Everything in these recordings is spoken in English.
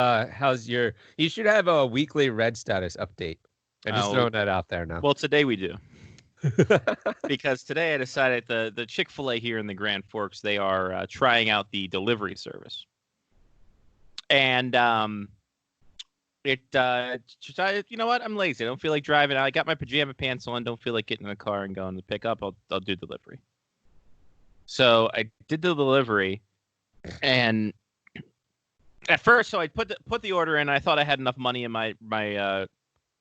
how's your? You should have a weekly red status update. I'm just Oh, throwing that out there now. well, today we do. Because today I decided the Chick-fil-A here in the Grand Forks, they are trying out the delivery service. And decided, you know what? I'm lazy. I don't feel like driving. I got my pajama pants on. Don't feel like getting in the car and going to pick up. I'll do delivery. So I did the delivery, and at first, so I put the order in. I thought I had enough money in my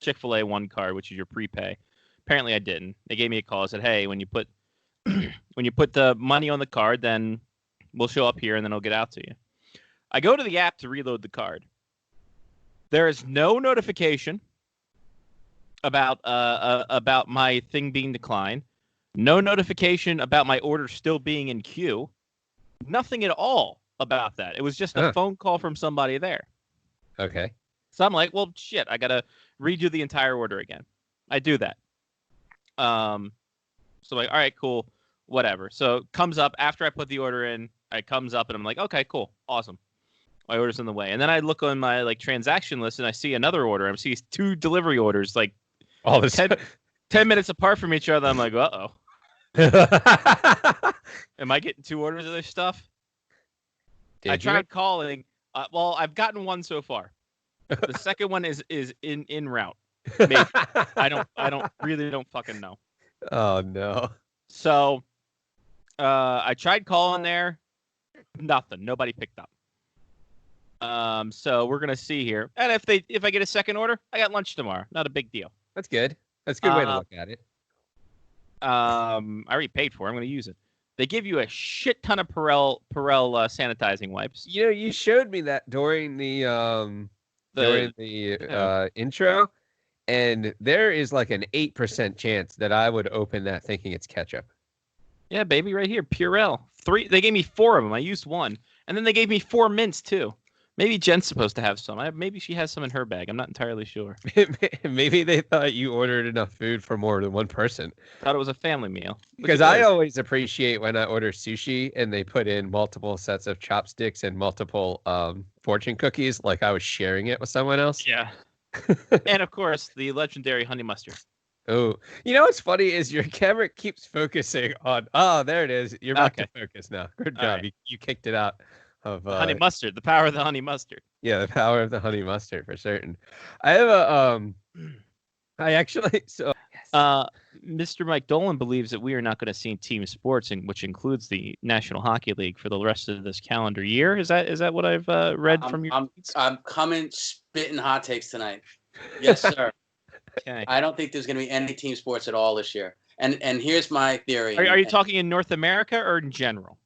Chick-fil-A One card, which is your prepay. Apparently, I didn't. They gave me a call. I said, "Hey, when you put the money on the card, then we'll show up here, and then it'll get out to you." I go to the app to reload the card. There is no notification about my thing being declined. No notification about my order still being in queue. Nothing at all about that. It was just a phone call from somebody there. Okay. So I'm like, well, shit, I got to redo the entire order again. I do that. So like, all right, cool, whatever. So it comes up after I put the order in. It comes up and I'm like, okay, cool, awesome. My order's on the way. And then I look on my transaction list and I see another order. I see 2 delivery orders all this 10 minutes apart from each other. I'm like, uh-oh. Am I getting 2 orders of this stuff? I tried calling. Well, I've gotten one so far. The second one is in route. Maybe. I don't fucking know. Oh no. So I tried calling there. Nothing. Nobody picked up. So we're gonna see here. And if I get a second order, I got lunch tomorrow. Not a big deal. That's good. That's a good way to look at it. I already paid for it. I'm gonna use it. They give you a shit ton of Perreault sanitizing wipes. You know, you showed me that during the intro, and there is like an 8% chance that I would open that thinking it's ketchup. Yeah, baby, right here, Perreault. 3. They gave me 4 of them. I used 1, and then they gave me 4 mints too. Maybe Jen's supposed to have some. Maybe she has some in her bag. I'm not entirely sure. Maybe they thought you ordered enough food for more than one person. Thought it was a family meal. Because I always appreciate when I order sushi and they put in multiple sets of chopsticks and multiple fortune cookies, like I was sharing it with someone else. Yeah. And of course, the legendary honey mustard. Oh, you know what's funny is your camera keeps focusing on. Oh, there it is. You're back to focus now. Good job. Right. You kicked it out. Of honey mustard, the power of the honey mustard. Yeah, the power of the honey mustard for certain. I have a I actually Mr. Mike Dolan believes that we are not going to see team sports, which includes the National Hockey League, for the rest of this calendar year. Is that what I've read from your? I'm coming spitting hot takes tonight. Yes, sir. Okay. I don't think there's going to be any team sports at all this year. And here's my theory. Are you talking in North America or in general?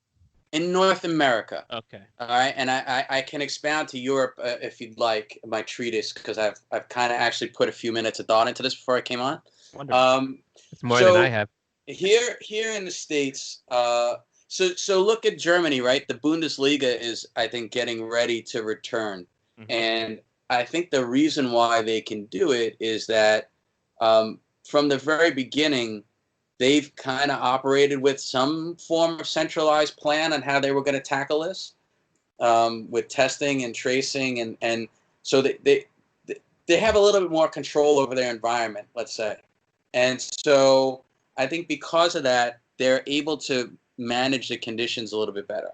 In North America. Okay. All right, and I can expound to Europe if you'd like my treatise, because I've kind of actually put a few minutes of thought into this before I came on. Wonderful. It's more than I have. Here in the States, so look at Germany, right? The Bundesliga is, I think, getting ready to return, and I think the reason why they can do it is that from the very beginning, they've kind of operated with some form of centralized plan on how they were going to tackle this, with testing and tracing, and so they have a little bit more control over their environment, let's say. And so I think because of that, they're able to manage the conditions a little bit better.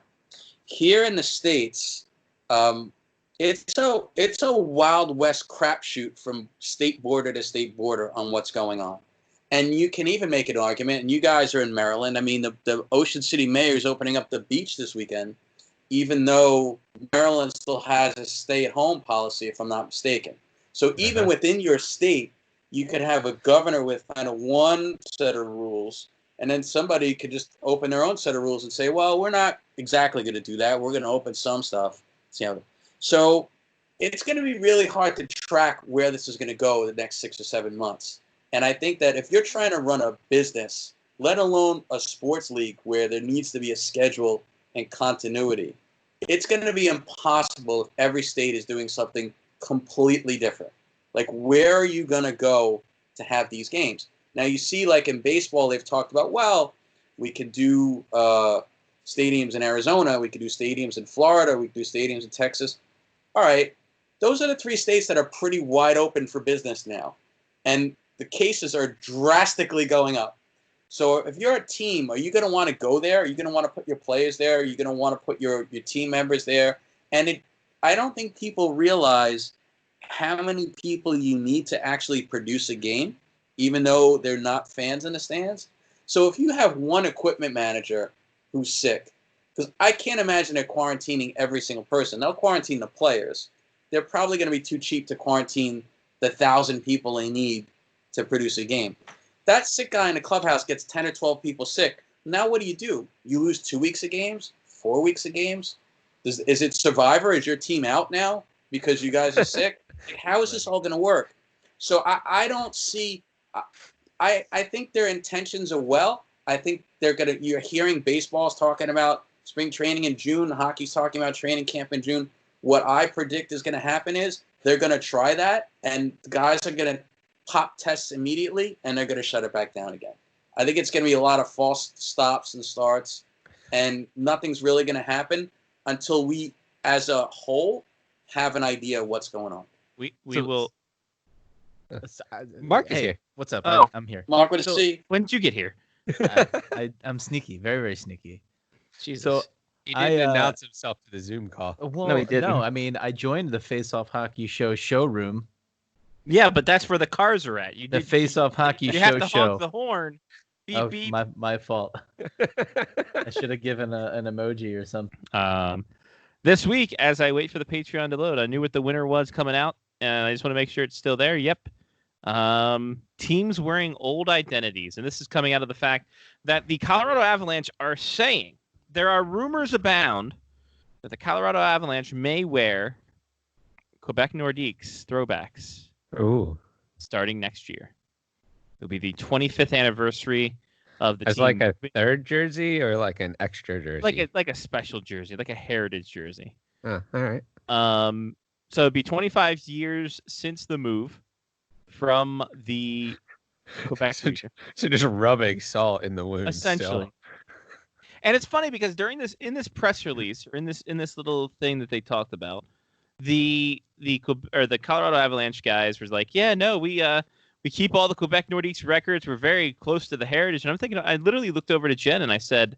Here in the States, it's a Wild West crapshoot from state border to state border on what's going on. And you can even make an argument, and you guys are in Maryland. I mean, the Ocean City mayor is opening up the beach this weekend, even though Maryland still has a stay-at-home policy, if I'm not mistaken. So even within your state, you could have a governor with kind of one set of rules, and then somebody could just open their own set of rules and say, well, we're not exactly going to do that. We're going to open some stuff. So it's going to be really hard to track where this is going to go the next 6 or 7 months. And I think that if you're trying to run a business, let alone a sports league where there needs to be a schedule and continuity, it's going to be impossible if every state is doing something completely different. Like, where are you going to go to have these games? Now, you see, like in baseball, they've talked about, well, we could do stadiums in Arizona, we could do stadiums in Florida, we could do stadiums in Texas. All right, those are the 3 states that are pretty wide open for business now. And the cases are drastically going up. So if you're a team, are you going to want to go there? Are you going to want to put your players there? Are you going to want to put your team members there? And I don't think people realize how many people you need to actually produce a game, even though they're not fans in the stands. So if you have one equipment manager who's sick, because I can't imagine they're quarantining every single person. They'll quarantine the players. They're probably going to be too cheap to quarantine the 1,000 people they need to produce a game. That sick guy in the clubhouse gets 10 or 12 people sick. Now what do? You lose 2 weeks of games? 4 weeks of games? Is it Survivor? Is your team out now because you guys are sick? How is this all going to work? So I don't see I think their intentions are well. I think you're hearing baseball's talking about spring training in June, hockey's talking about training camp in June. What I predict is going to happen is they're going to try that, and the guys are going to pop tests immediately, and they're going to shut it back down again. I think it's going to be a lot of false stops and starts, and nothing's really going to happen until we, as a whole, have an idea of what's going on. We will. Mark is here. What's up? Oh. I'm here. Mark with a C. When did you get here? I'm sneaky, very, very sneaky. Jesus. So He didn't announce himself to the Zoom call. well, No, he didn't. No, I mean, I joined the Face Off Hockey Show showroom. Yeah, but that's where the cars are at. The Face Off Hockey you Show have to show. honk the horn. Beep, Oh, beep. my fault. I should have given an emoji or something. This week, as I wait for the Patreon to load, I knew what the winner was coming out, and I just want to make sure it's still there. Yep. Teams wearing old identities, and this is coming out of the fact that the Colorado Avalanche are saying there are rumors abound that the Colorado Avalanche may wear Quebec Nordiques throwbacks starting next year. It'll be the 25th anniversary of the As team. like a third jersey or like an extra jersey? Like a special jersey, like a heritage jersey. Oh, all right. So it'd be 25 years since the move from the Quebec region. So just rubbing salt in the wound. Essentially. Still. And it's funny because in this press release, or in this little thing that they talked about, the Colorado Avalanche guys was like, yeah, no, we keep all the Quebec Nordiques records. We're very close to the heritage. And I'm thinking, I literally looked over to Jen and I said,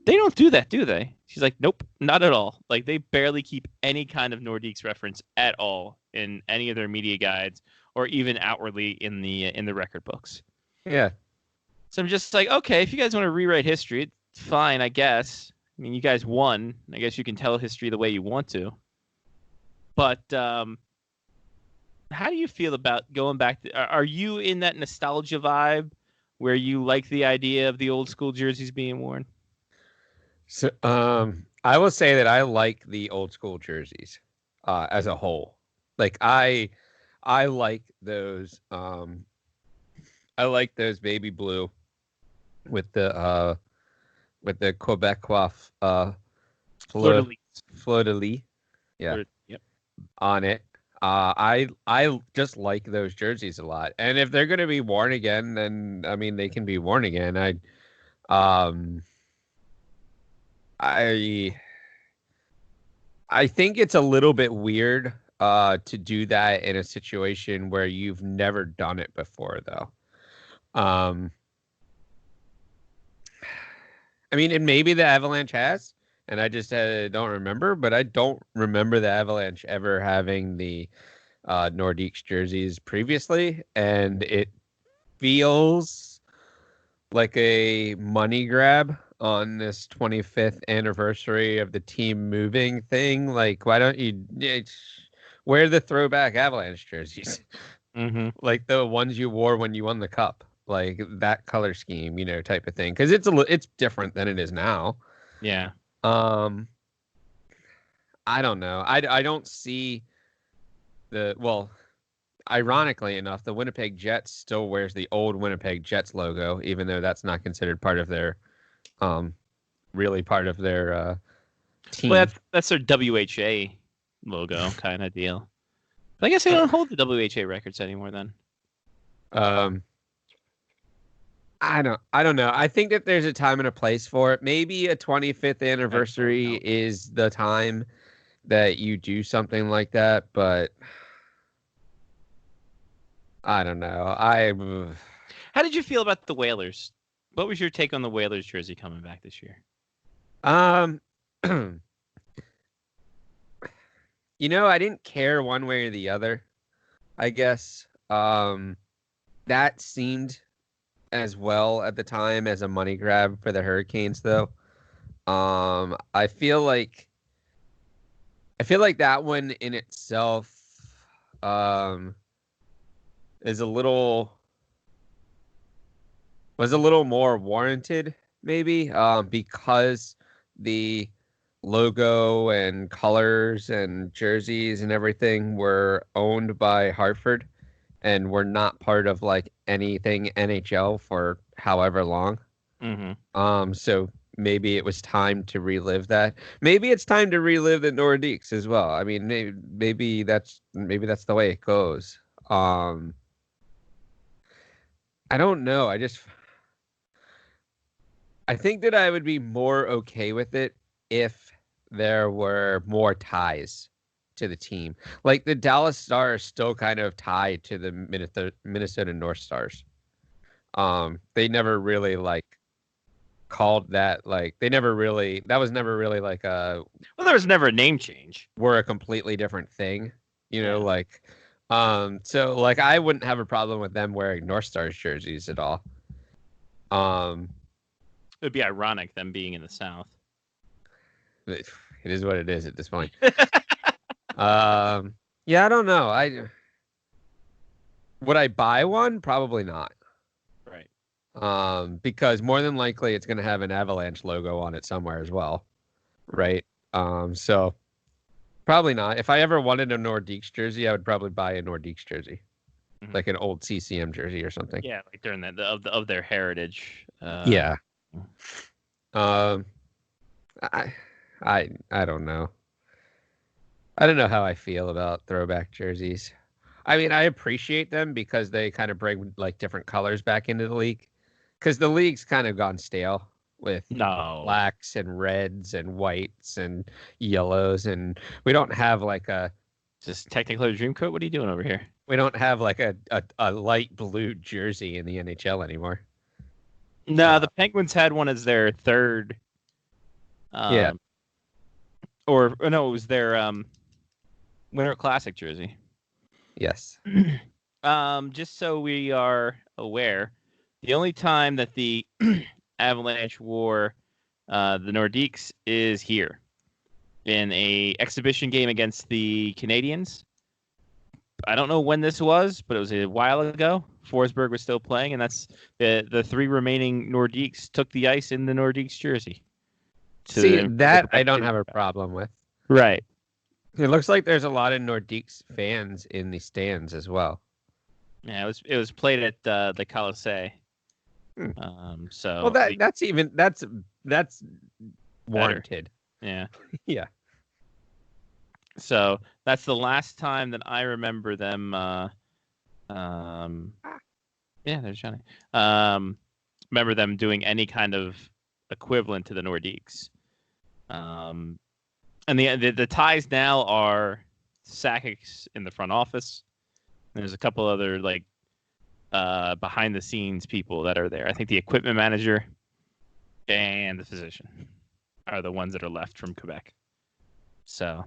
they don't do that, do they? She's like, nope, not at all. Like, they barely keep any kind of Nordiques reference at all in any of their media guides or even outwardly in the record books. Yeah. So I'm just like, okay, if you guys want to rewrite history, it's fine, I guess. I mean, you guys won. I guess you can tell history the way you want to. But how do you feel about going back to? Are you in that nostalgia vibe where you like the idea of the old school jerseys being worn? So, I will say that I like the old school jerseys, as a whole. Like I like those. I like those baby blue with the Quebecois fleur-de-lis. Yeah. Yep. On it. I just like those jerseys a lot. And if they're going to be worn again, then I mean they can be worn again. I think it's a little bit weird to do that in a situation where you've never done it before, though. I mean, and maybe the Avalanche has, and I just don't remember, but I don't remember the Avalanche ever having the Nordiques jerseys previously, and it feels like a money grab on this 25th anniversary of the team moving thing. Like, why don't you wear the throwback Avalanche jerseys? Mm-hmm. Like the ones you wore when you won the cup, like that color scheme, type of thing. Because it's different than it is now. Yeah. I don't know. I don't see ironically enough, the Winnipeg Jets still wears the old Winnipeg Jets logo, even though that's not considered part of their, really part of their team. Well, that's their WHA logo kind of deal. But I guess they don't hold the WHA records anymore then. I don't know. I think that there's a time and a place for it. Maybe a 25th anniversary is the time that you do something like that, but I don't know. How did you feel about the Whalers? What was your take on the Whalers jersey coming back this year? Um, I didn't care one way or the other, I guess. That seemed as well at the time as a money grab for the Hurricanes, though. I feel like that one in itself is was a little more warranted, maybe, because the logo and colors and jerseys and everything were owned by Hartford and were not part of like anything NHL for however long. Mm-hmm. So maybe it was time to relive that. Maybe it's time to relive the Nordiques as well. I mean, maybe that's the way it goes. I don't know. I think that I would be more okay with it if there were more ties to the team. Like the Dallas Stars still kind of tied to the Minnesota North Stars. They never really like called that like that was never really like Well, there was never a name change. we're a completely different thing, Yeah. like so like I wouldn't have a problem with them wearing North Stars jerseys at all. It would be ironic them being in the South. It is what it is at this point. Yeah, I don't know. Would I buy one? Probably not. Right. Because more than likely it's going to have an Avalanche logo on it somewhere as well, right? So probably not. If I ever wanted a Nordiques jersey, I would probably buy a Nordiques jersey, like an old CCM jersey or something. Yeah, like during of their heritage. Yeah. I don't know. I don't know how I feel about throwback jerseys. I mean, I appreciate them because they kind of bring like different colors back into the league. Because the league's kind of gone stale with blacks and reds and whites and yellows, and we don't have like just Technicolor Dreamcoat. What are you doing over here? We don't have like a light blue jersey in the NHL anymore. No, the Penguins had one as their third. Yeah. Or no, it was their Winter Classic jersey. Yes. Just so we are aware, the only time that the Avalanche wore the Nordiques is here in a exhibition game against the Canadiens. I don't know when this was, but it was a while ago. Forsberg was still playing, and that's the three remaining Nordiques took the ice in the Nordiques jersey. See, that I don't have a problem with. Right. It looks like there's a lot of Nordiques fans in the stands as well. Yeah, it was played at the Colisée. So well, that's warranted. Yeah. Yeah. So that's the last time that I remember them. Yeah, there's Johnny. Remember them doing any kind of equivalent to the Nordiques. And the ties now are Sakic's in the front office. There's a couple other like behind the scenes people that are there. I think the equipment manager and the physician are the ones that are left from Quebec. So,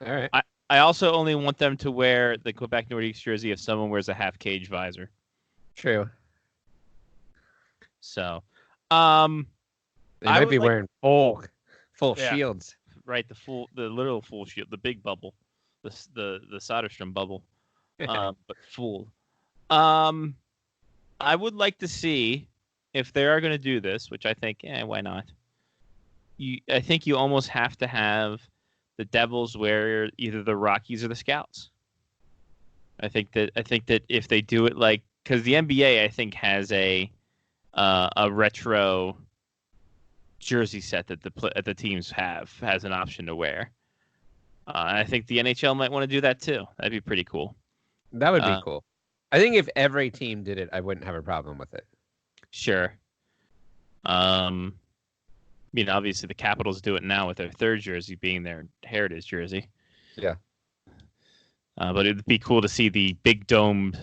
all right. I also only want them to wear the Quebec Nordiques jersey if someone wears a half cage visor. True. So, they might be wearing full shields. Right, the literal full shield, the big bubble, the Soderstrom bubble, but full. I would like to see if they are going to do this, which I think, why not? I think you almost have to have the Devils wear either the Rockies or the Scouts. I think that if they do it like, because the NBA I think has a retro jersey set that the teams has an option to wear. And I think the NHL might want to do that too. That'd be pretty cool. That would be cool. I think if every team did it, I wouldn't have a problem with it. Sure. mean, obviously the Capitals do it now with their third jersey being their heritage jersey. Yeah. But it'd be cool to see the big dome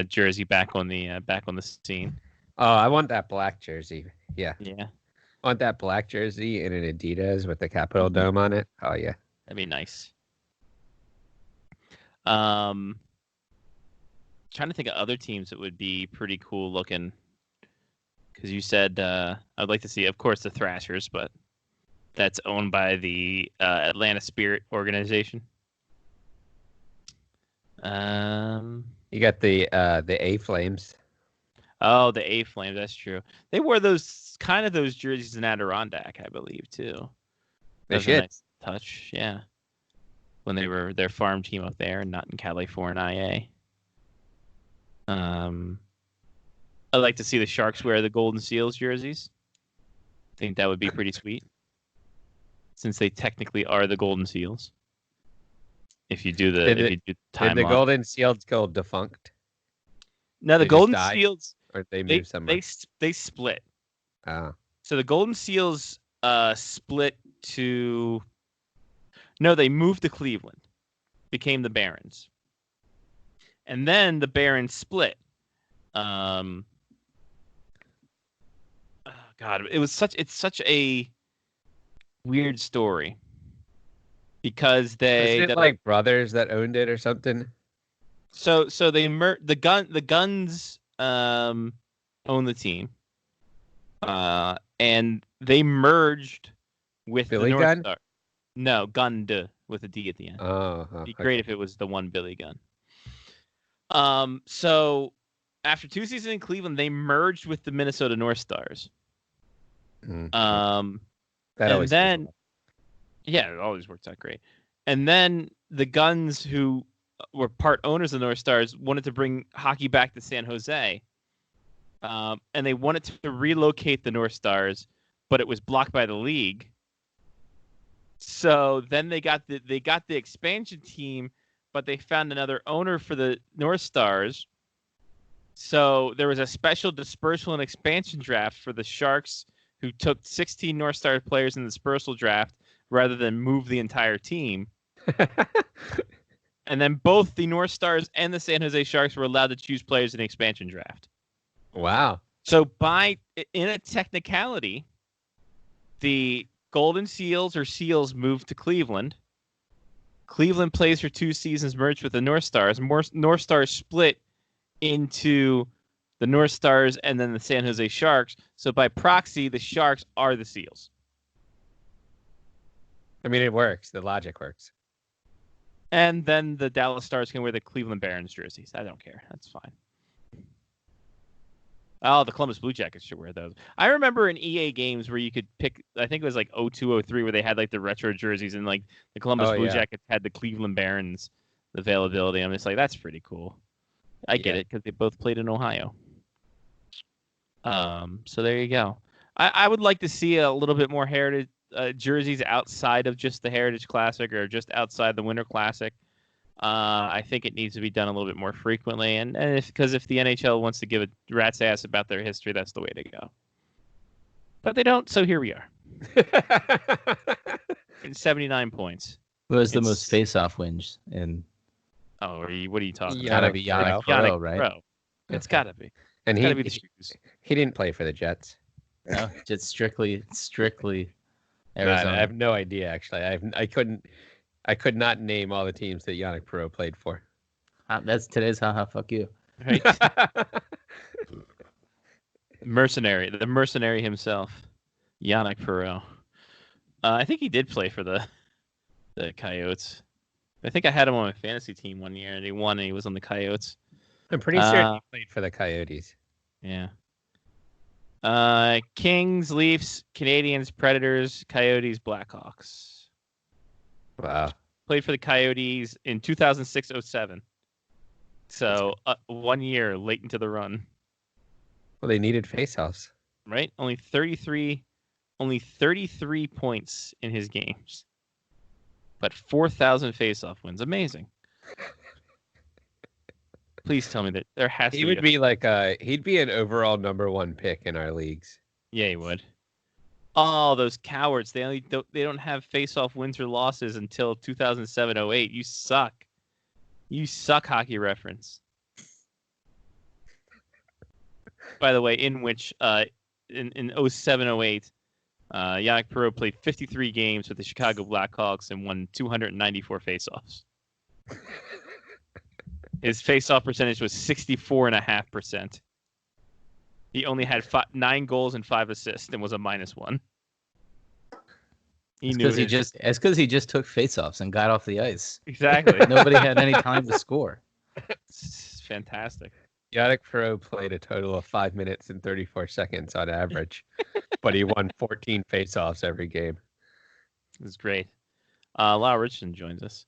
jersey back on the scene. Oh, I want that black jersey. Yeah. Yeah, I want that black jersey in an Adidas with the Capitol Dome on it. Oh, yeah. that'd be nice. Trying to think of other teams that would be pretty cool looking. Because you said I'd like to see, of course, the Thrashers, but that's owned by the Atlanta Spirit organization. You got the A Flames. Oh, the A Flames. That's true. They wore those jerseys in Adirondack, I believe, too. They That was a should. nice touch, yeah. When they were their farm team up there, and not in California. I'd like to see the Sharks wear the Golden Seals jerseys. I think that would be pretty sweet, since they technically are the Golden Seals. If you do the Did the timeline. Golden Seals go defunct? No, the they just Golden died? Seals Or they moved somewhere? they split. Oh. So the Golden Seals split to. No, they moved to Cleveland, became the Barons, and then the Barons split. Oh God, it's such a weird story because Isn't it like brothers that owned it or something? So they the Guns own the team, and they merged with Billy the North Gunn? Star. No, Gund with a D at the end. Oh, It'd be great if it was the one Billy Gunn. So after 2 seasons in Cleveland, they merged with the Minnesota North Stars. Mm. And then, yeah, it always works out great. And then the Guns, who were part owners of the North Stars, wanted to bring hockey back to San Jose. And they wanted to relocate the North Stars, but it was blocked by the league. So then they got the expansion team, but they found another owner for the North Stars. So there was a special dispersal and expansion draft for the Sharks, who took 16 North Star players in the dispersal draft rather than move the entire team. And then both the North Stars and the San Jose Sharks were allowed to choose players in the expansion draft. Wow. So in a technicality, the Golden Seals or Seals moved to Cleveland. Cleveland plays for 2 seasons, merged with the North Stars. North Stars split into the North Stars and then the San Jose Sharks. So by proxy, the Sharks are the Seals. I mean, it works. The logic works. And then the Dallas Stars can wear the Cleveland Barons jerseys. I don't care. That's fine. Oh, the Columbus Blue Jackets should wear those. I remember in EA games where you could pick, I think it was like 0203, where they had like the retro jerseys, and like the Columbus Blue Jackets had the Cleveland Barons availability. I'm just like, that's pretty cool. I get it, because they both played in Ohio. So there you go. I would like to see a little bit more heritage jerseys outside of just the Heritage Classic or just outside the Winter Classic. I think it needs to be done a little bit more frequently, and if the NHL wants to give a rat's ass about their history, that's the way to go. But they don't, so here we are. 79 points. Who has the most face-off wins? And what are you talking about? gotta be Yanic Perreault, right? Perreault. It's gotta be. And It's gotta be the shoes. he didn't play for the Jets. No, just strictly No, Arizona. I have no idea, actually. I could not name all the teams that Yanic Perreault played for. That's today's haha. Fuck you. Right? the mercenary himself, Yanic Perreault. I think he did play for the Coyotes. I think I had him on my fantasy team one year, and he won, and he was on the Coyotes. I'm pretty sure he played for the Coyotes. Yeah. Kings, Leafs, Canadians, Predators, Coyotes, Blackhawks. Wow. Played for the Coyotes in 2006-07. So 1 year late into the run. Well, they needed faceoffs. Right? Only 33 points in his games. But 4,000 faceoff wins. Amazing. Please tell me that there has to be. He'd be an overall #1 pick in our leagues. Yeah, he would. Oh, those cowards! They don't have face-off wins or losses until 2007-08. You suck. You suck, Hockey Reference. By the way, in which in 07-08, Yanic Perreault played 53 games with the Chicago Blackhawks and won 294 faceoffs. His faceoff percentage was 64.5%. He only had 9 goals and 5 assists and was a -1. It's because he just took faceoffs and got off the ice. Exactly. Nobody had any time to score. It's fantastic. Yanic Perreault played a total of 5 minutes and 34 seconds on average, but he won 14 faceoffs every game. It was great. Lyle Richardson joins us.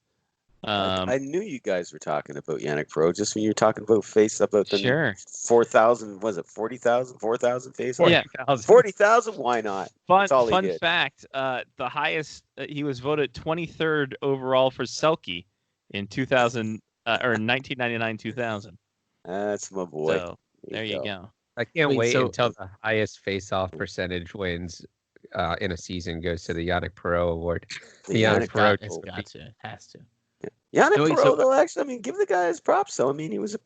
I knew you guys were talking about Yanic Perreault just when you were talking about the Sure. 4,000, was it 40,000? 4,000 face-offs? Yeah. 40,000? Why not? Fun fact, the highest, he was voted 23rd overall for Selke in 1999-2000. That's my boy. So there you go. I can't wait so- until the highest face-off percentage wins in a season goes to the Yanic Perreault Award. The Yanic Perreault It's got to. It has to. Yanic So- Perreault, though, actually, I mean, give the guy his props. Though, I mean, he was a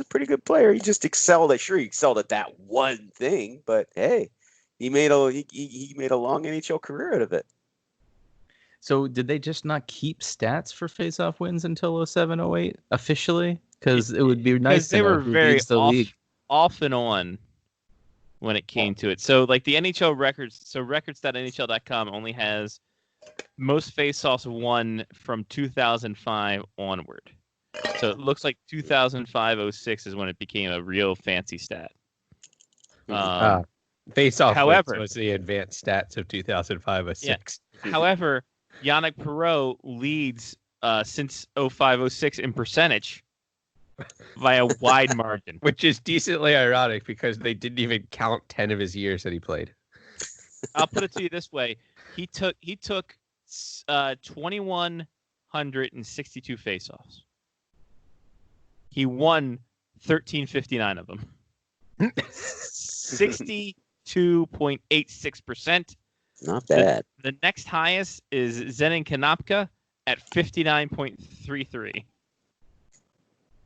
pretty good player. He just excelled. He excelled at that one thing, but hey, he made a long NHL career out of it. So did they just not keep stats for face-off wins until 07-08 officially? Because it would be nice to they know were who very leads the league. off and on when it came to it. So like the NHL records, so records.nhl.com only has most face-offs won from 2005 onward. So it looks like 2005-06 is when it became a real fancy stat. Face-off However- wins was the advanced stats of 2005-06. However, Yanic Perreault leads since 05-06 in percentage by a wide margin. Which is decently ironic because they didn't even count 10 of his years that he played. I'll put it to you this way: he took 2,162 faceoffs. He won 1,359 of them. 62.86%. Not bad. The next highest is Zenon Konopka at 59.33.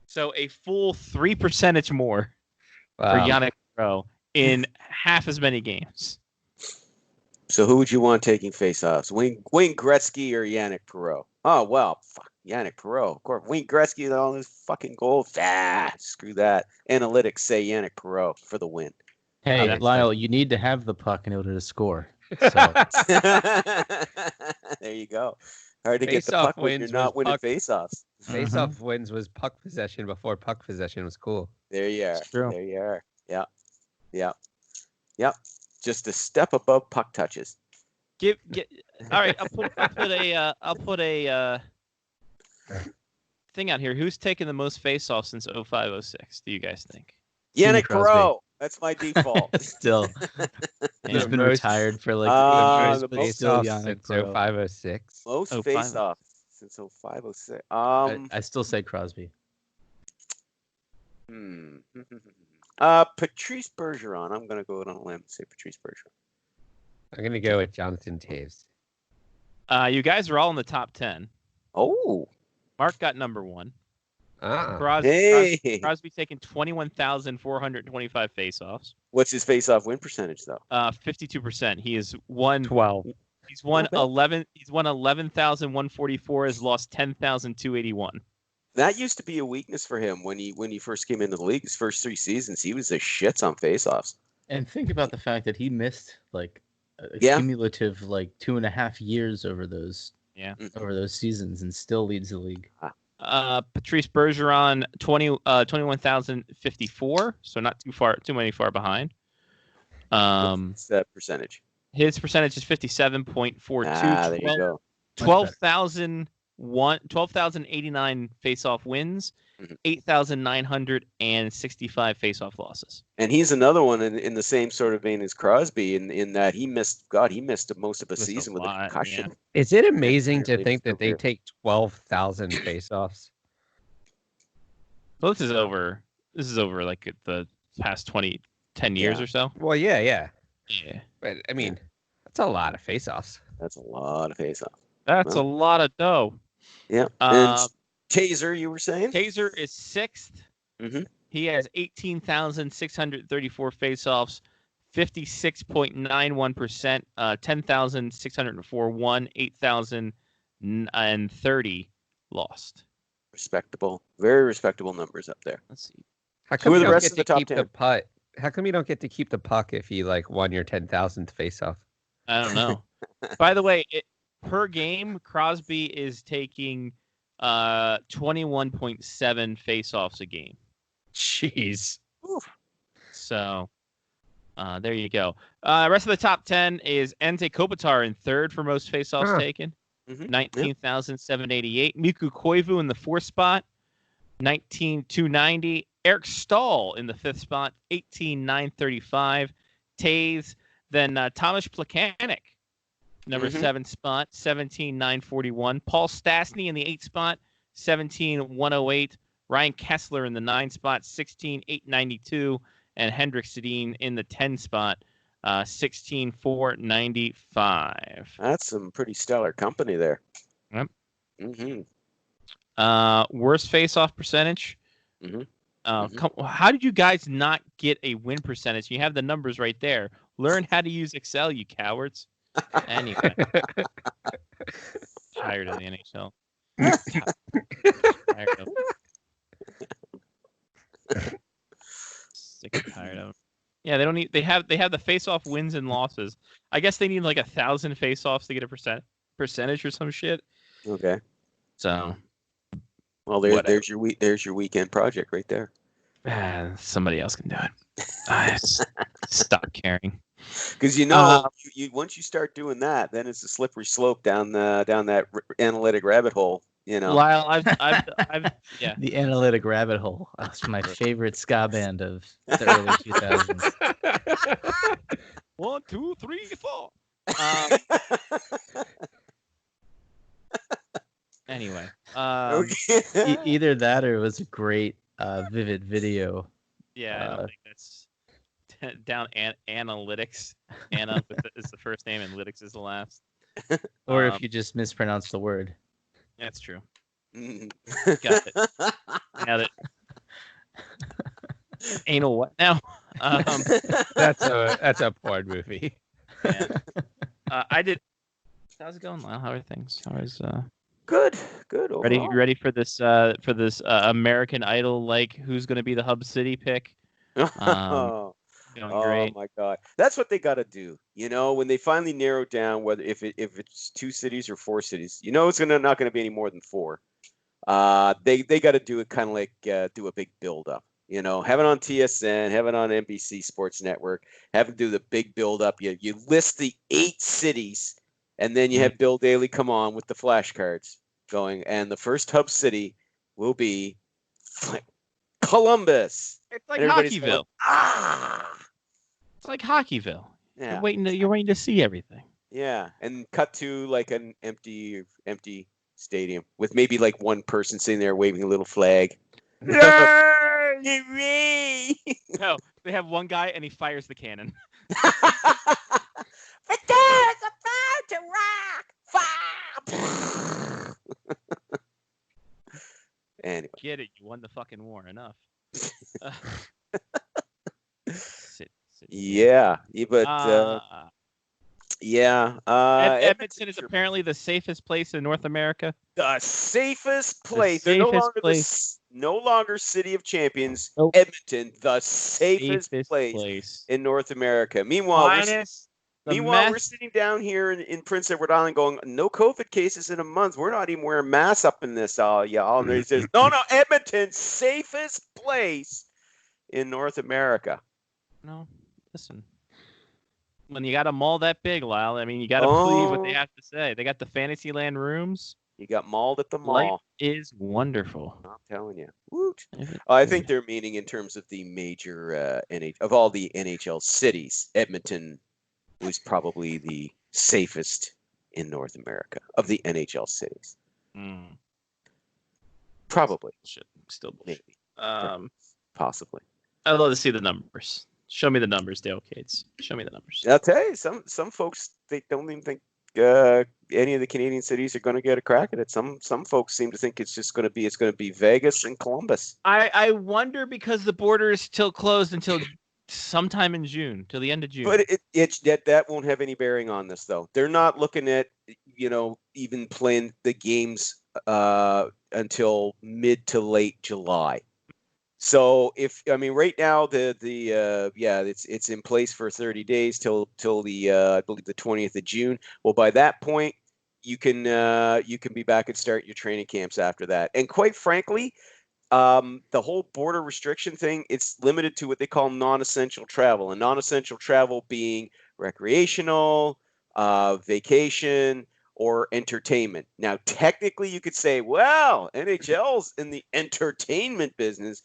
So a full 3 percentage more for Yanic Perreault in half as many games. So who would you want taking face-offs? Wayne Gretzky or Yanic Perreault? Oh, well, fuck, Yanic Perreault. Of course, Wayne Gretzky with all his fucking goals. Screw that. Analytics say Yanic Perreault for the win. Hey, that's Lyle, you need to have the puck in order to score. So There you go. Hard to get the Face-off puck when you're wins not was winning puck. face-offs. Face-off wins was puck possession before puck possession was cool. There you are. It's true. There you are. Yeah. Just a step above puck touches. All right. I'll put a thing out here. Who's taken the most face-offs since 05-06? Do you guys think? Yanic Crosby. Perreault. That's my default. still, he's been most- retired for like the but most still Face-offs Yanic since Perreault. 05-06. Most 05. face-off since 05-06. I still say Crosby. Patrice Bergeron. I'm gonna go out on a limb and say Patrice Bergeron. I'm going to go with Jonathan Taves. You guys are all in the top 10. Oh, Mark got number 1. Ah, Crosby taking 21,425 face-offs. what's his face-off win percentage though? 52%. He has won 12. He's won Not bad. 11. He's won 11,144. Has lost 10,281. That used to be a weakness for him when he first came into the league. His first 3 seasons, he was the shits on face-offs. And think about the fact that he missed like a Yeah. cumulative like 2.5 years over those Yeah. over those seasons and still leads the league. Patrice Bergeron 21,054. So not too many far behind. What's that percentage? His percentage is 57.42. There you go. 12,089 face-off wins, Mhm. 8,965 face-off losses. And he's another one in the same sort of vein as Crosby in that he missed most of a Missed a season with a lot, concussion. Is it amazing to Really think that they still take 12,000 face-offs? Well, this is over like the past 10 years Yeah. or so. Well, yeah. Yeah. But, I mean, That's a lot of face-offs. That's a lot of face-off. That's a lot of dough. Yeah. And Taser, you were saying? Taser is 6th. Mm-hmm. He has 18,634 face-offs, 56.91%, 10,604 won, 8,030 lost. Respectable. Very respectable numbers up there. Let's see. How come Who are you the don't rest get of the to top keep 10? the putt? How come you don't get to keep the puck if you like won your 10,000th face-off? I don't know. By the way, per game, Crosby is taking 21.7 face-offs a game. Jeez. So there you go. Rest of the top 10 is Ante Kopitar in 3rd for most face-offs taken. Mm-hmm. 19,788. Miku Koivu in the 4th spot, 19,290. Eric Stahl in the 5th spot, 18,935. Taze. Then Thomas Plekanec, number 7 spot, 17,941. Paul Stastny in the 8th spot, 17,108. Ryan Kessler in the 9th spot, 16,892. And Hendrik Sedin in the 10 spot, 16,495. That's some pretty stellar company there. Yep. Mm-hmm. Worst face-off percentage. Mm-hmm. How did you guys not get a win percentage? You have the numbers right there. Learn how to use Excel, you cowards. Anyway. Tired of the NHL. Tired of Sick and tired of them. Yeah, they don't need. They have the face-off wins and losses. I guess they need like 1,000 face-offs to get a percentage or some shit. Okay. So, well, there's your weekend project right there. Somebody else can do it. Stop caring. Because you once you start doing that, then it's a slippery slope down that analytic rabbit hole. You know, Lyle, I've yeah. The Analytic Rabbit Hole. That's my favorite ska band of the early 2000s. 1, 2, 3, 4. Anyway, okay. Either that or it was a great, vivid video. Yeah, I don't think that's down analytics. Anna is the first name, and lytics is the last. Or if you just mispronounce the word. That's true. Got it. Got it. Anal what now? That's a porn movie. Yeah. I did. How's it going, Lyle? How are things? How is Good. Overall. Ready for this American Idol, like who's going to be the hub city pick? Going great. My God, that's what they got to do. You know, when they finally narrow down whether if it's 2 cities or 4 cities, you know, it's not going to be any more than 4. They got to do it kind of like do a big build up. You know, have it on TSN, have it on NBC Sports Network, have it do the big build up. You list the 8 cities, and then you have Bill Daly come on with the flashcards going, and the first hub city will be Columbus. It's like Hockeyville. Going, It's like Hockeyville. Yeah. You're waiting to see everything. Yeah, and cut to like an empty stadium with maybe like one person sitting there waving a little flag. Yay! No, they have one guy and he fires the cannon. Fidesz about to rock! Anyway. Get it? You won the fucking war. Enough. Yeah, but yeah. Edmonton is apparently the safest place in North America. The safest place. The They're safest place. no longer City of Champions. Nope. Edmonton, the safest place in North America. Meanwhile, we're sitting down here in Prince Edward Island going, no COVID cases in a month. We're not even wearing masks up in this. And they says, no, Edmonton, safest place in North America. No, listen. When you got a mall that big, Lyle, I mean, you got to believe what they have to say. They got the Fantasyland rooms. You got mauled at the mall. Life is wonderful. I'm telling you. Woot. I think they're meaning in terms of the major of all the NHL cities, Edmonton was probably the safest in North America of the NHL cities. Probably. Still bullshit. Maybe. Possibly. I'd love to see the numbers. Show me the numbers, Dale Cates. Show me the numbers. I'll tell you, some folks, they don't even think any of the Canadian cities are going to get a crack at it. Some folks seem to think it's going to be Vegas and Columbus. I wonder because the border is still closed until sometime in June, till the end of June. But that won't have any bearing on this, though. They're not looking at even playing the games until mid to late July. So right now it's in place for 30 days till the I believe the 20th of June. Well, by that point you can be back and start your training camps after that. And quite frankly, the whole border restriction thing, it's limited to what they call non-essential travel, and non-essential travel being recreational, vacation, or entertainment. Now, technically, you could say, well, NHL's in the entertainment business.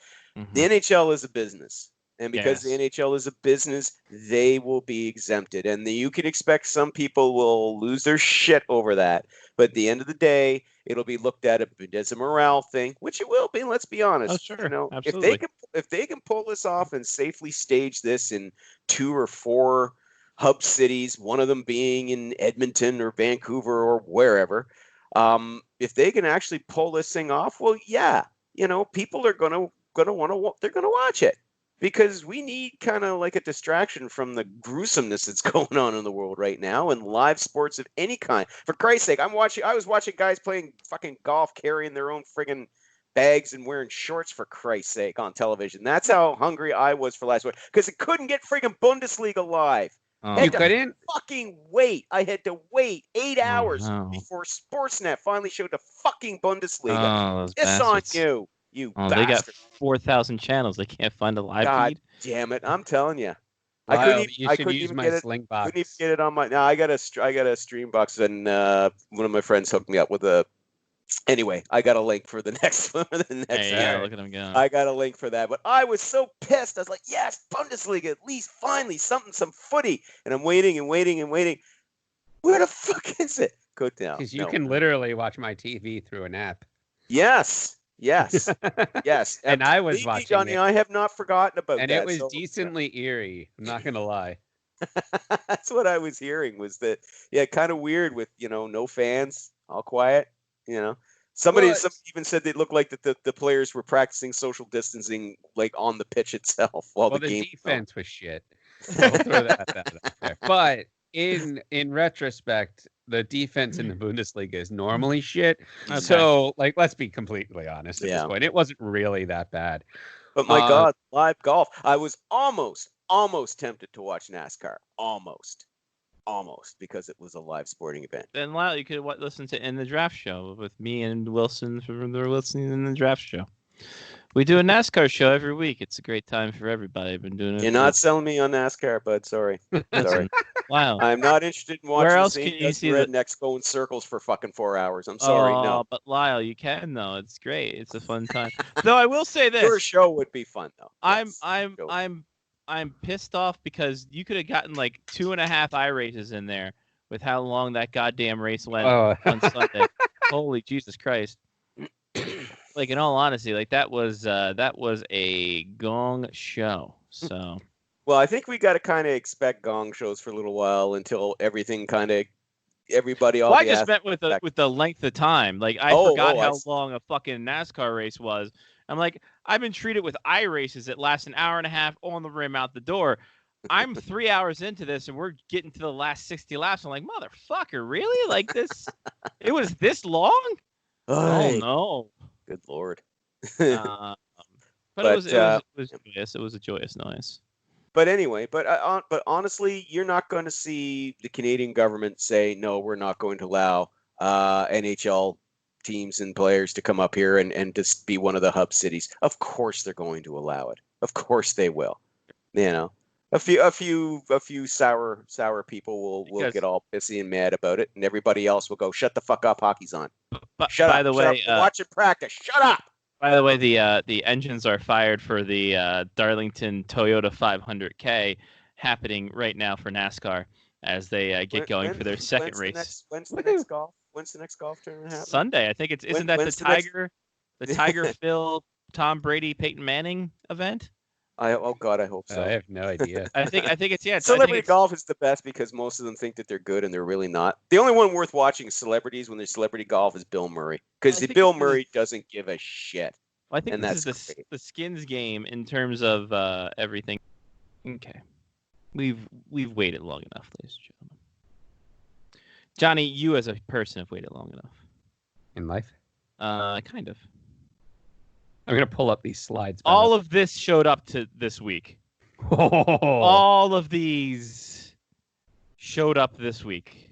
The NHL is a business. And because the NHL is a business, they will be exempted. And you can expect some people will lose their shit over that. But at the end of the day, it'll be looked at as a morale thing, which it will be. Let's be honest. Oh, sure. Absolutely. If they can pull this off and safely stage this in 2 or 4 hub cities, one of them being in Edmonton or Vancouver or wherever, if they can actually pull this thing off, well, yeah, people are gonna watch it. Because we need kind of like a distraction from the gruesomeness that's going on in the world right now, and live sports of any kind. For Christ's sake, I was watching guys playing fucking golf, carrying their own friggin' bags and wearing shorts, for Christ's sake, on television. That's how hungry I was for last week, because it couldn't get friggin' Bundesliga live. You couldn't fucking wait. I had to wait 8 hours before Sportsnet finally showed the fucking Bundesliga. It's on you. You bastard. They got 4,000 channels. They can't find a live feed. Damn it! I'm telling you, I couldn't use even my get it. Couldn't even get it on my. No, I got a stream box, and one of my friends hooked me up with a. Anyway, I got a link for the next one. Look at him go. I got a link for that, but I was so pissed. I was like, "Yes, Bundesliga, at least finally some footy." And I'm waiting and waiting and waiting. Where the fuck is it? Go down. Because you can literally watch my TV through an app. Yes. Yes. And I was watching Johnny, it. I have not forgotten about and that. And it was decently eerie. I'm not going to lie. That's what I was hearing, was that, kind of weird with, no fans, all quiet, Somebody even said they looked like that the players were practicing social distancing, like on the pitch itself while the game. The defense was shit. So we'll throw that out there. But in retrospect, the defense in the Bundesliga is normally shit. Okay. So, let's be completely honest at this point. It wasn't really that bad. But my God, live golf. I was almost tempted to watch NASCAR. Almost, because it was a live sporting event. Then, Lyle, you could listen to In the Draft Show with me and Wilson from the Wilson in the Draft Show. We do a NASCAR show every week. It's a great time for everybody. I've been doing it. You're not selling me on NASCAR, bud. Sorry. Wow. I'm not interested in watching. Where else can you see rednecks go in circles for fucking 4 hours? I'm sorry, no. But Lyle, you can though. It's great. It's a fun time. Though I will say this: your show would be fun though. I'm pissed off because you could have gotten 2.5 iRaces in there with how long that goddamn race went on Sunday. Holy Jesus Christ! In all honesty, that was a gong show. So, well, I think we got to kind of expect gong shows for a little while until everything everybody. Well, I just meant with the length of time. I forgot how long a fucking NASCAR race was. I'm I've been treated with iRaces that last an hour and a half on the rim out the door. I'm 3 hours into this and we're getting to the last 60 laps. I'm motherfucker, really? This? It was this long? Oh no. Good Lord. But it was joyous. It was a joyous noise. But anyway, but honestly, you're not going to see the Canadian government say, no, we're not going to allow NHL teams and players to come up here and just be one of the hub cities. Of course they're going to allow it. Of course they will. A few sour people will get all pissy and mad about it, and everybody else will go, shut the fuck up, hockey's on. But by the way, watch it practice. Shut up. By the way, the engines are fired for the Darlington Toyota 500K happening right now for NASCAR as they get going for their second race. When's the next golf? When's the next golf tournament happening? Sunday, I think it's. Isn't that the Tiger Phil, Tom Brady, Peyton Manning event? Oh God, I hope so. I have no idea. I think it's I think Celebrity it's, golf is the best because most of them think that they're good and they're really not. The only one worth watching celebrities when there's celebrity golf is Bill Murray because I think Bill this Murray doesn't give a shit. I think and this is that's great. the skins game in terms of everything. Okay, we've waited long enough, ladies and gentlemen. Johnny, you as a person have waited long enough. In life, Kind of. I'm gonna pull up these slides. All of this showed up to this week. Oh. All of these showed up this week.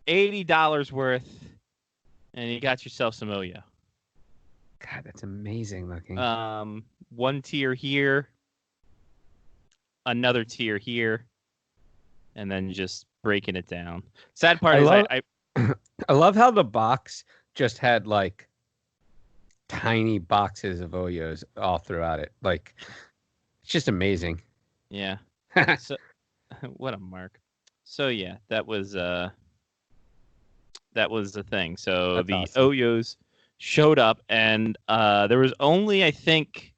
$80 worth, and you got yourself some Oyo. God, that's amazing looking. One tier here, another tier here, and then just breaking it down. Sad part is I love how the box just had like tiny boxes of Oyos all throughout it. Like, it's just amazing. Yeah. So, what a mark. So yeah, that was the thing. So That's the awesome. Oyos showed up, and there was only, I think,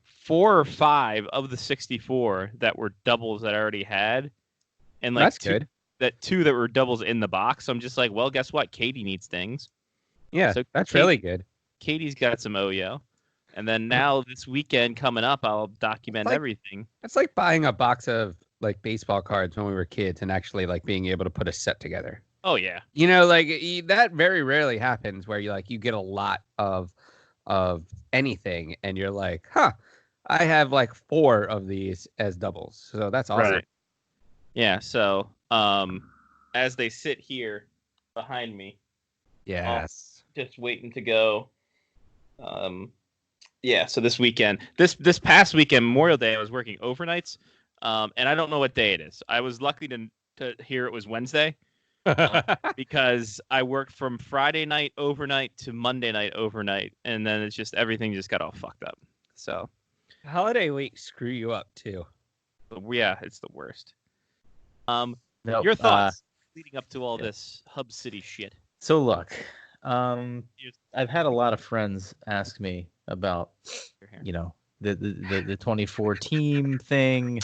4 or 5 of the 64 that were doubles that I already had, and like That's good. two that were doubles in the box. So I'm just like, well, guess what? Katie needs things. Yeah, So that's really good. Katie's got some Oyo. And then now this weekend coming up, I'll document everything. It's like buying a box of like baseball cards when we were kids and actually like being able to put a set together. Oh yeah. You know, like that very rarely happens where you get a lot of anything and you're like, huh, I have like 4 of these as doubles. So that's awesome. Right. Yeah, so as they sit here behind me, Yes. just waiting to go. Yeah, so this weekend, this past weekend, Memorial Day, I was working overnights, and I don't know what day it is. I was lucky to hear it was Wednesday, because I worked from Friday night overnight to Monday night overnight, and then it's just everything just got all fucked up. So Holiday week screw you up too. yeah, it's the worst. No, Your thoughts leading up to all this Hub City shit? So look, I've had a lot of friends ask me about, the 24 team thing.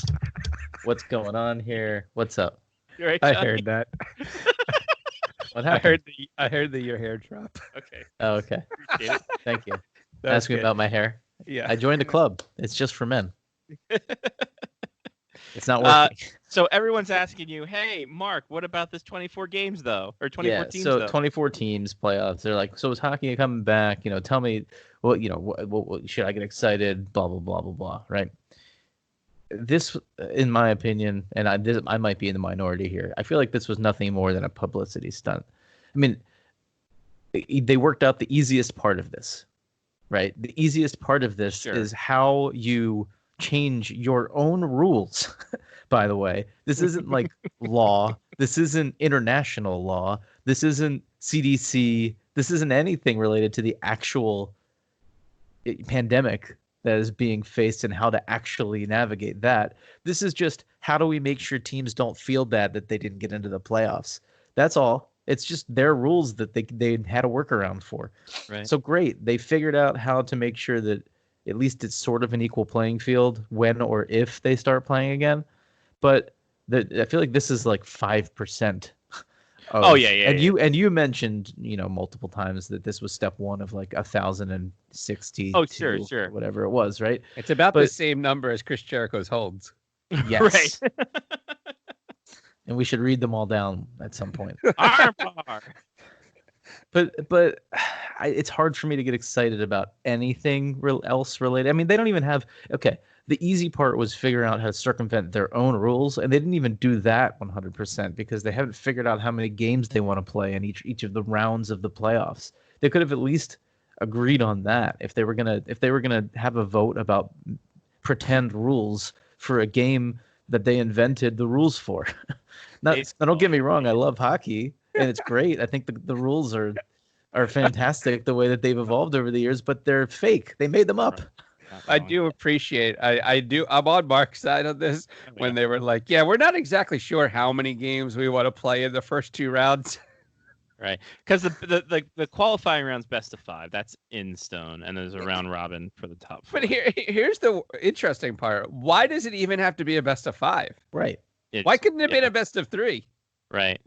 What's going on here? What's up? You're right, I Johnny? heard that. What I happened? heard your hair drop. Okay. Oh, okay. Appreciate it. Thank you. That's Ask me good. about my hair. Yeah. I joined a club. It's just for men. It's not working. So everyone's asking you, hey, Mark, what about this 24 games though, or 24 teams so though? 24 teams playoffs. They're like, so is hockey coming back? Tell me what should I get excited? Blah blah blah blah blah. Right. This, in my opinion, and I might be in the minority here. I feel like this was nothing more than a publicity stunt. I mean, they worked out the easiest part of this, right? The easiest part of this is how you change your own rules. By the way, this isn't like law. This isn't international law. This isn't CDC. This isn't anything related to the actual pandemic that is being faced and how to actually navigate that. This is just how do we make sure teams don't feel bad that they didn't get into the playoffs. That's all. It's just their rules that they had a workaround for. Right. So great. They figured out how to make sure that at least it's sort of an equal playing field when or if they start playing again. But I feel like this is like 5%. And you mentioned multiple times that this was step 1 of like 1,060. Oh, sure. Whatever it was, right? It's about the same number as Chris Jericho's holds. Yes. Right. And we should read them all down at some point. But it's hard for me to get excited about anything else related. I mean, they don't even have. Okay, the easy part was figuring out how to circumvent their own rules, and they didn't even do that 100% because they haven't figured out how many games they want to play in each of the rounds of the playoffs. They could have at least agreed on that if they were gonna have a vote about pretend rules for a game that they invented the rules for. Now, don't get me wrong, I love hockey and it's great. I think the rules are fantastic the way that they've evolved over the years, but they're fake. They made them up. I do appreciate. I'm on Mark's side on this when they were like, "Yeah, we're not exactly sure how many games we want to play in the first 2 rounds." Right, because the qualifying round's best of 5. That's in stone, and there's a round robin for the top 4. But here's the interesting part. Why does it even have to be a best of 5? Right. Why couldn't it have been a best of 3? Right.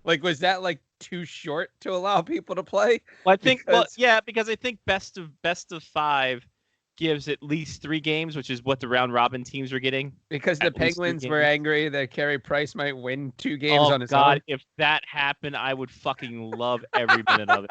Like, was that like too short to allow people to play? Well, I think because I think best of 5 gives at least 3 games, which is what the round robin teams were getting. Because the Penguins were angry that Carey Price might win 2 games on his God, own. if that happened, I would fucking love every minute of it.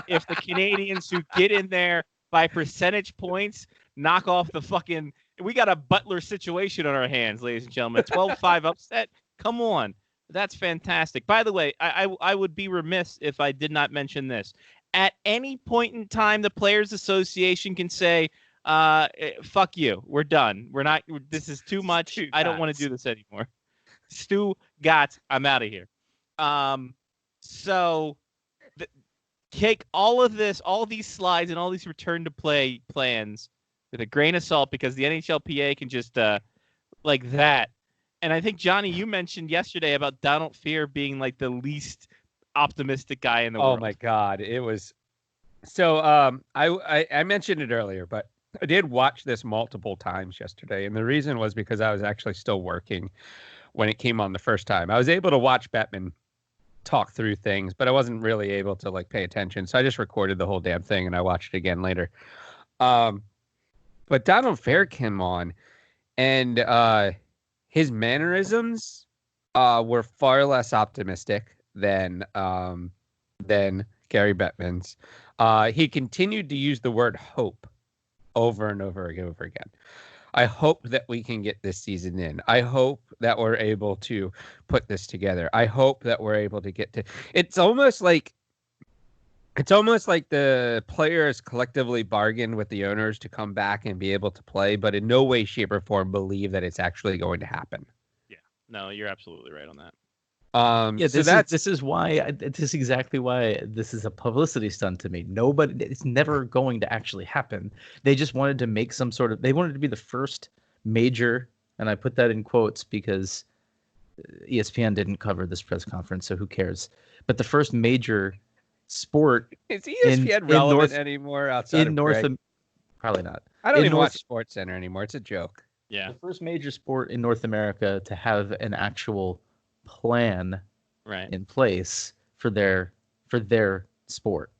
If the Canadians who get in there by percentage points knock off the fucking... We got a Butler situation on our hands, ladies and gentlemen. 12-5 upset? Come on. That's fantastic. By the way, I would be remiss if I did not mention this. At any point in time, the Players Association can say, fuck you. We're done. This is too much. I don't want to do this anymore. Stu Gotts, I'm out of here. So take all of this, all these slides and all these return to play plans with a grain of salt, because the NHLPA can just like that. And I think, Johnny, you mentioned yesterday about Donald Fear being like the least optimistic guy in the world. Oh my God. It was so I mentioned it earlier, but I did watch this multiple times yesterday, and the reason was because I was actually still working when it came on the first time. I was able to watch Bettman talk through things, but I wasn't really able to like pay attention. So I just recorded the whole damn thing and I watched it again later. But Donald Fair came on, and his mannerisms were far less optimistic than Gary Bettman's. He continued to use the word hope over and over again. I hope that we can get this season in. I hope that we're able to put this together. I hope that we're able to get to... It's almost like the players collectively bargained with the owners to come back and be able to play, but in no way, shape, or form believe that it's actually going to happen. Yeah, no, you're absolutely right on that. This is exactly why this is a publicity stunt to me. It's never going to actually happen. They just wanted to make they wanted to be the first major, and I put that in quotes because ESPN didn't cover this press conference, so who cares? But the first major sport. Is ESPN relevant anymore outside of Greg? Probably not. I don't even watch SportsCenter anymore. It's a joke. Yeah. The first major sport in North America to have an actual plan in place for their sport.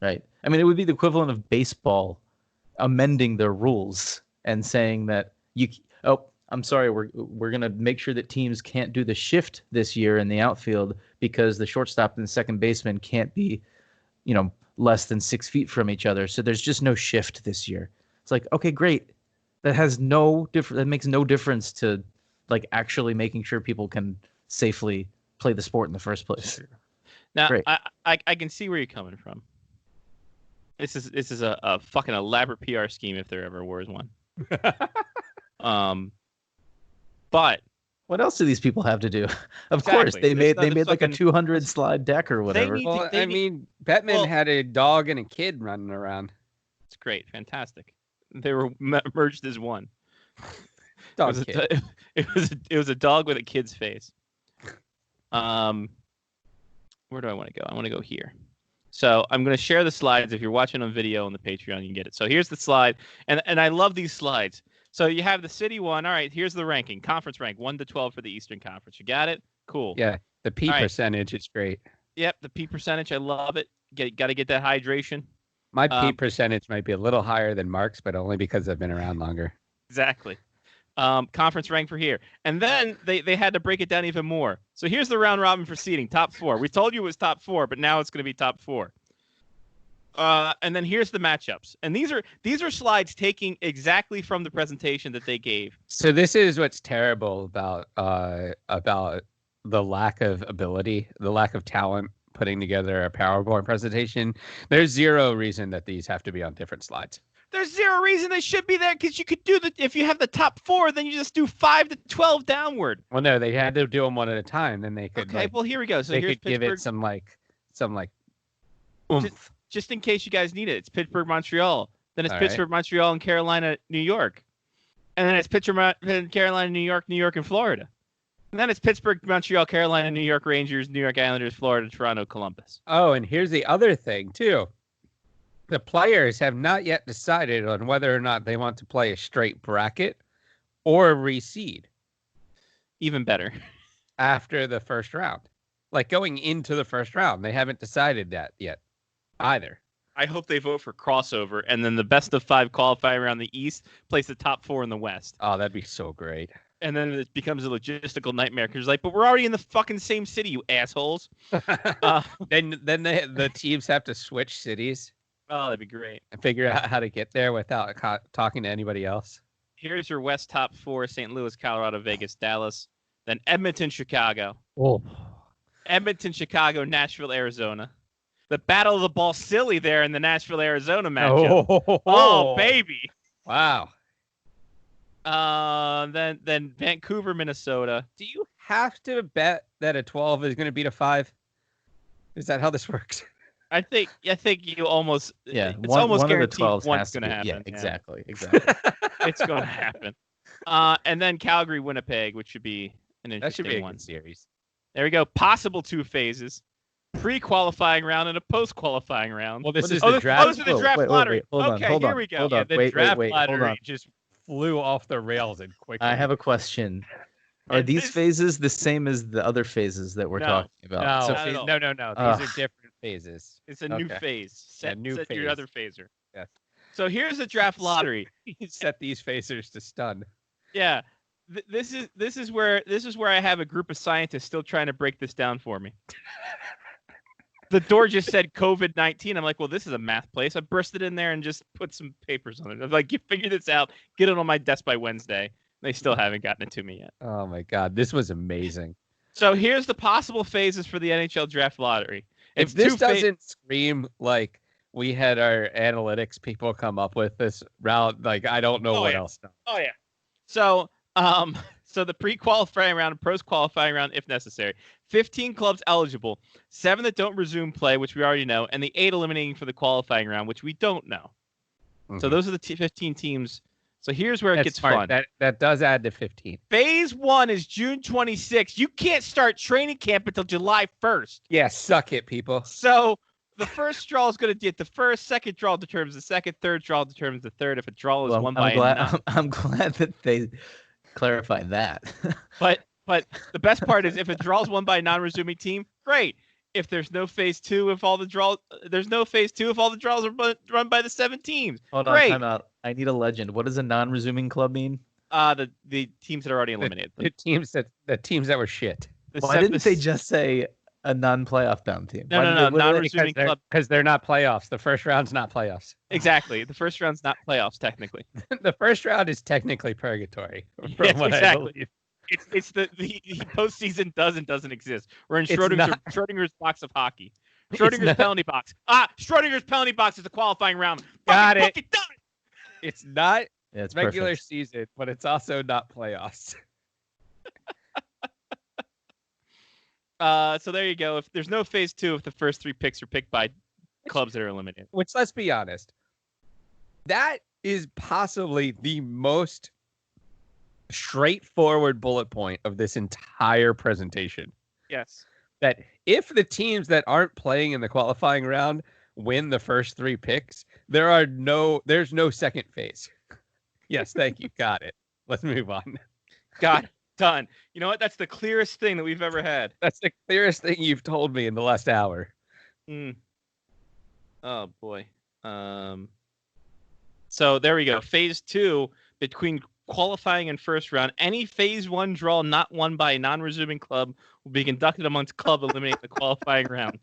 Right. I mean, it would be the equivalent of baseball amending their rules and saying that I'm sorry, we're going to make sure that teams can't do the shift this year in the outfield because the shortstop and the second baseman can't be, less than 6 feet from each other. So there's just no shift this year. It's like, okay, great. That makes no difference to like actually making sure people can safely play the sport in the first place. Now, I can see where you're coming from. This is a fucking elaborate PR scheme if there ever was one. But what else do these people have to do? Of course, they made like a 200 slide deck or whatever. Bettman had a dog and a kid running around. It's great, fantastic. They were merged as one. It was a dog with a kid's face. Where do I want to go? I want to go here. So I'm going to share the slides. If you're watching on video on the Patreon, you can get it. So here's the slide, and I love these slides. So you have the city one. All right, here's the ranking. Conference rank 1 to 12 for the Eastern Conference. You got it? Cool. Yeah, the P percentage is great. Yep, the P percentage. I love it. Got to get that hydration. My P percentage might be a little higher than Mark's, but only because I've been around longer. Exactly. Conference rank for here. And then they had to break it down even more. So here's the round robin for seeding, top 4. We told you it was top 4, but now it's going to be top 4. And then here's the matchups. And these are slides taking exactly from the presentation that they gave. So this is what's terrible about the lack of ability, the lack of talent putting together a PowerPoint presentation. There's zero reason that these have to be on different slides. There's zero reason they should be there, because you could do if you have the top 4, then you just do 5 to 12 downward. Well, no, they had to do them one at a time. Then they could. Okay, well here we go. So they here's could give it some oomph. Just in case you guys need it, it's Pittsburgh, Montreal. Then it's All Pittsburgh, Montreal, and Carolina, New York. And then it's Pittsburgh, Carolina, New York, and Florida. And then it's Pittsburgh, Montreal, Carolina, New York Rangers, New York Islanders, Florida, Toronto, Columbus. Oh, and here's the other thing, too. The players have not yet decided on whether or not they want to play a straight bracket or reseed Even better. after the first round. Like going into the first round. They haven't decided that yet either. I hope they vote for crossover, and then the best of 5 qualifying around the East plays the top 4 in the West. Oh, that'd be so great. And then it becomes a logistical nightmare because like, but we're already in the fucking same city, you assholes. Then the teams have to switch cities Oh, that'd be great. and figure out how to get there without talking to anybody else. Here's your West top 4: St. Louis, Colorado, Vegas, Dallas. Then Edmonton, Chicago. Oh, Edmonton, Chicago, Nashville, Arizona. The Battle of the Ball silly there in the Nashville, Arizona matchup. Oh, baby. Wow. Then Vancouver, Minnesota. Do you have to bet that a 12 is going to beat a 5? Is that how this works? I think you almost Yeah, it's almost one of the guaranteed 12s one's has to going to be. happen. Yeah, exactly. It's going to happen. And then Calgary, Winnipeg, which should be an That interesting should be a one. good series. There we go. Possible 2 phases. Pre-qualifying round and a post-qualifying round. Well, this What is is the this draft. is the draft lottery. Hold on, okay, hold here on, we go. hold Yeah, on. The Wait, draft hold lottery on. just flew off the rails and quickly. I have a question. Are And these this- phases the same as the other phases that we're No. talking about? no, So not at all. no. Ugh. These are different phases. It's a new Okay. phase. Set, new set your phase. other phaser. Yes. So here's the draft lottery. You set these phasers to stun. Yeah. This is where I have a group of scientists still trying to break this down for me. The door just said COVID-19. I'm like, well, this is a math place. I bursted in there and just put some papers on it. I'm like, you figure this out. Get it on my desk by Wednesday. They still haven't gotten it to me yet. Oh my god, this was amazing. So here's the possible phases for the NHL draft lottery. If this doesn't scream like we had our analytics people come up with this route, like I don't know Oh, what yeah. else. Oh yeah. So so the pre-qualifying round and post-qualifying round, if necessary. 15 clubs eligible, 7 that don't resume play, which we already know, and the 8 eliminating for the qualifying round, which we don't know. So those are the 15 teams. So here's where it That's gets smart. fun. That does add to 15. Phase 1 is June 26th. You can't start training camp until July 1st. Yeah, suck it, people. So the first draw is going to get the first, second draw determines the second, third draw determines the third. If a draw is won by a non- I'm glad that they clarified that. But the best part is if a draw is won by a non-resuming team, great. If there's no phase 2, there's no phase 2 if all the draws are run by the 7 teams. Hold on, Great. time out. I need a legend. What does a non-resuming club mean? The teams that are already eliminated. The teams that were shit. Why didn't they just say a non-playoff bound team? No, Why no, did no, they- what did they- non-resuming club. Because they're not playoffs. The first round's not playoffs. Exactly. The first round's not playoffs technically. The first round is technically purgatory. From Yes, what exactly. I believe. It's the postseason doesn't exist. We're in It's Schrodinger's box of hockey. Schrodinger's not- penalty box. Schrodinger's penalty box is the qualifying round. Got Fucking it. fucking done. It's not Yeah, it's regular perfect. season, but it's also not playoffs. So there you go. If there's no phase 2, if the first 3 picks are picked by clubs that are eliminated. Which, let's be honest, that is possibly the most straightforward bullet point of this entire presentation. Yes. That if the teams that aren't playing in the qualifying round win the first 3 picks, there's no second phase. Yes, thank you. Got it. Let's move on. Got it. Done. You know what? That's the clearest thing that we've ever had. That's the clearest thing you've told me in the last hour. Oh boy. So there we go. Phase 2 between qualifying and first round. Any phase 1 draw not won by a non-resuming club will be conducted amongst club eliminating the qualifying round.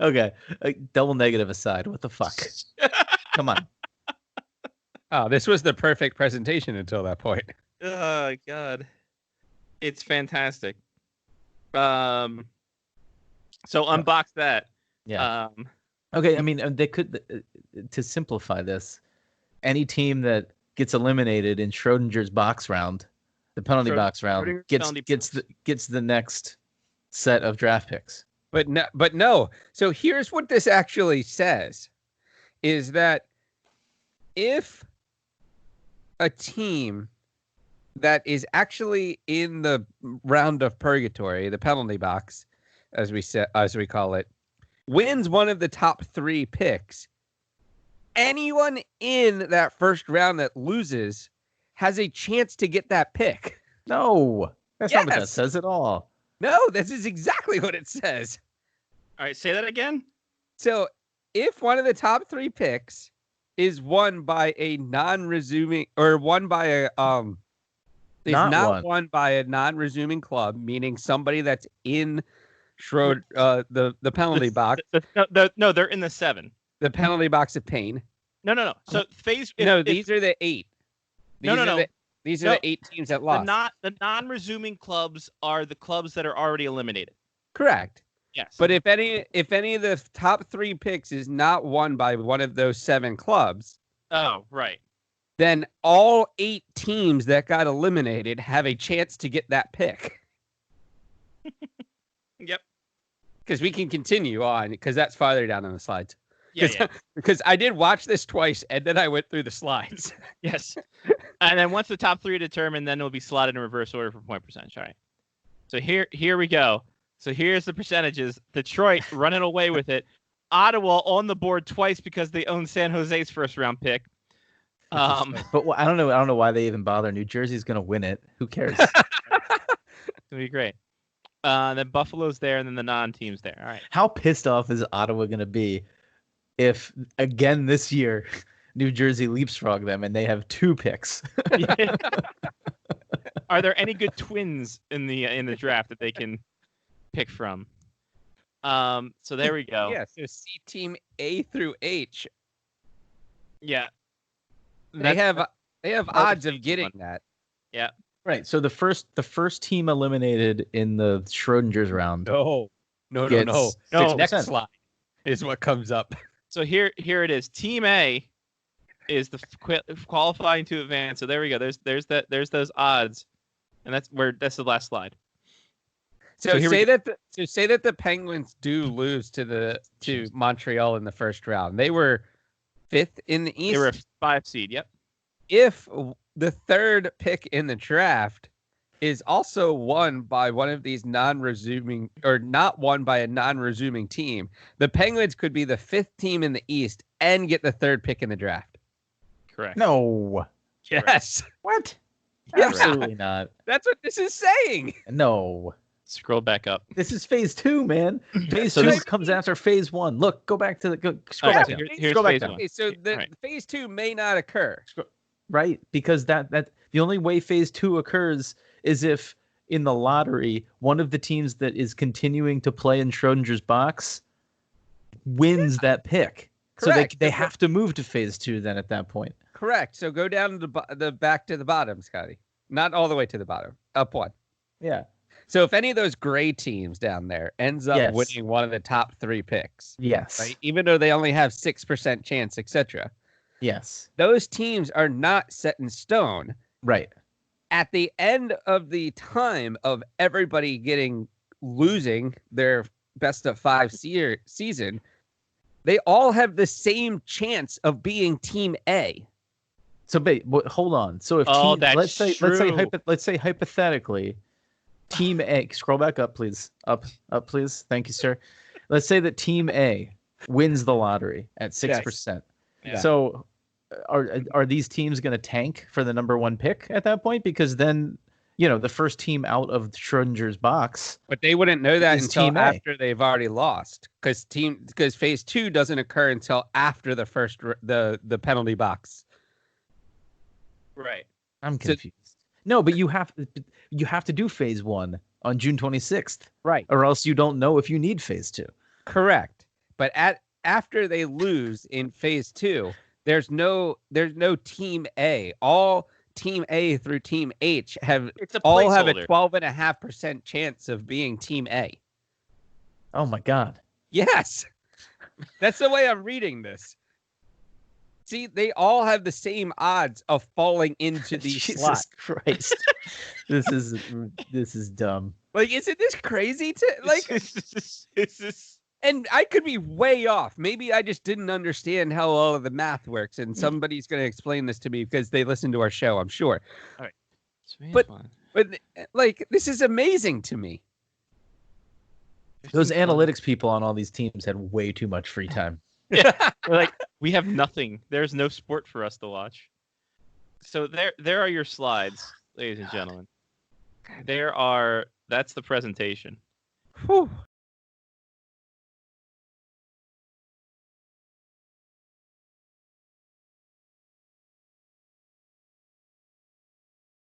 Okay, double negative aside, what the fuck? Come on. Oh, this was the perfect presentation until that point. Oh God. It's fantastic. So unbox that. Yeah. Okay, I mean, they could, to simplify this, any team that gets eliminated in Schrodinger's box round, the penalty box round, Schrodinger's gets the next set of draft picks. But no. So here's what this actually says, is that if a team that is actually in the round of purgatory, the penalty box, as we call it, wins one of the top 3 picks, anyone in that first round that loses has a chance to get that pick. No, that's not what that Yes. says at all. No, this is exactly what it says. All right, say that again. So if one of the top 3 picks is won by a non-resuming or won by a won by a non-resuming club, meaning somebody that's in the penalty box. No, they're in the 7. The penalty box of pain. No. So phase. These are the 8. These are the 8 teams that lost. The non-resuming clubs are the clubs that are already eliminated. Correct. Yes. But if any of the top 3 picks is not won by one of those 7 clubs, oh, right, then all 8 teams that got eliminated have a chance to get that pick. Yep. Because we can continue on, because that's farther down on the slides. Yeah. Because I did watch this twice, and then I went through the slides. Yes. And then once the top 3 are determined, then it'll be slotted in reverse order for point percentage. All right. So here we go. So here's the percentages. Detroit running away with it. Ottawa on the board twice because they own San Jose's first round pick. But I don't know why they even bother. New Jersey's going to win it. Who cares? It's going to be great. Then Buffalo's there, and then the non-team's there. All right. How pissed off is Ottawa going to be if, again this year, New Jersey leapfrog them and they have 2 picks? Are there any good twins in the draft that they can pick from? So there we go. Yeah, so C team A through H. Yeah. They have odds of getting that. Yeah. Right. So the first team eliminated in the Schrodinger's round. No. No. Next slide is what comes up. So here it is. Team A is the qualifying to advance. So there we go. There's those odds, and that's the last slide. So say that the Penguins do lose to Montreal in the first round. They were 5th in the East. They were a 5 seed. Yep. If the 3rd pick in the draft is also won by one of these non-resuming or not won by a non-resuming team, the Penguins could be the 5th team in the East and get the 3rd pick in the draft. Correct. No. Yes. What? Yeah. Absolutely not. That's what this is saying. No. Scroll back up. This is phase 2, man. Phase So 2 this- comes after phase 1. Look, go back to scroll All right, back so down. here's Scroll back phase down. 1. Okay, so the Right. phase 2 may not occur. Right? Because that the only way phase 2 occurs is if in the lottery one of the teams that is continuing to play in Schrodinger's box wins that pick. Correct. So they have to move to phase 2 then at that point. Correct. So go down to the back to the bottom, Scotty. Not all the way to the bottom. Up 1. Yeah. So if any of those gray teams down there ends up Yes. winning one of the top 3 picks, Yes. right? Even though they only have 6% chance, etc., Yes. those teams are not set in stone. Right. At the end of the time of everybody losing their best of 5 season, they all have the same chance of being Team A. So hold on. So if that's let's say hypothetically, Team A, scroll back up, please. Up, please. Thank you, sir. Let's say that Team A wins the lottery at 6%. Yeah. So are these teams going to tank for the number 1 pick at that point? Because then, the first team out of Schrodinger's box. But they wouldn't know that Is until Team A. after they've already lost, because phase 2 doesn't occur until after the penalty box. Right. I'm confused. No, but you have to do phase 1 on June 26th, Right. or else you don't know if you need phase 2. Correct. But after they lose in phase 2, there's no Team A. All Team A through Team H have a placeholder. 12.5% chance of being Team A. Oh my God. Yes. That's the way I'm reading this. See, they all have the same odds of falling into these Jesus slots. Christ. This is dumb. Like, isn't this crazy It's just and I could be way off. Maybe I just didn't understand how all of the math works, and somebody's going to explain this to me because they listen to our show, I'm sure. Space But- one. But like, this is amazing to me. Those 15 fun. analytics people on all these teams had way too much free time. They're like, we have nothing. There's no sport for us to watch. So there are your slides, ladies and gentlemen. That's the presentation. Whew.